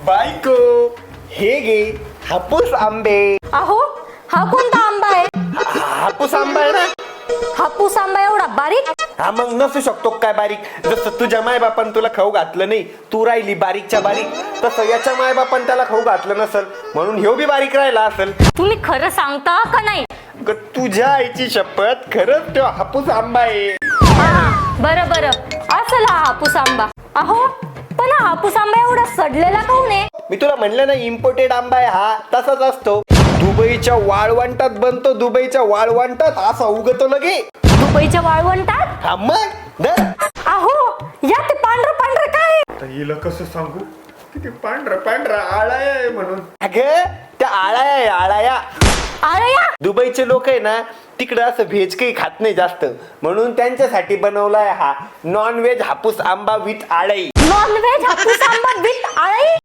बायको हे घे हापूस आंबे. अहो हा कोणता आंबा आहे? हापूस आंबा आहे ना. हापूस आंबा एवढा बारीक? हा मग नसू शकतो काय बारीक. जसं तुझ्या मायबापान तुला खाऊ घातलं नाही, तू राहिली बारीकच्या बारीक, तसं याच्या मायबापान त्याला खाऊ घातलं नसल म्हणून ह्यो बी बारीक राहिला असेल. तुम्ही खरं सांगता का नाही? तुझ्या आईची शपथ, खरंच तो हापूस आंबा आहे. बरं बरं असेल हा हापूस आंबा. अहो पण हा हापूस आंबा एवढा सडलेला काऊन आहे? मी तुला म्हणलं ना इम्पोर्टेड आंबा आहे हा. तसाच असतो. दुबईच्या वाळवंटात बनतो, दुबईच्या वाळवंटात असा उगतो लगे. दुबईच्या वाळवंटात? हा मग धर. अहो या ते पांढरं पांढरं काय? आता हिला कसं सांगू किती पांढरा पांढरा आळाया आहे म्हणून. अगं त्या आळाया आहे आळाया. आळया? दुबईचे लोक आहे ना तिकडं असं व्हेज काही खात नाही जास्त, म्हणून त्यांच्यासाठी बनवलाय हा नॉन व्हेज हापूस आंबा विथ आळई. नॉन व्हेज हापूस आंबा विथ आळई?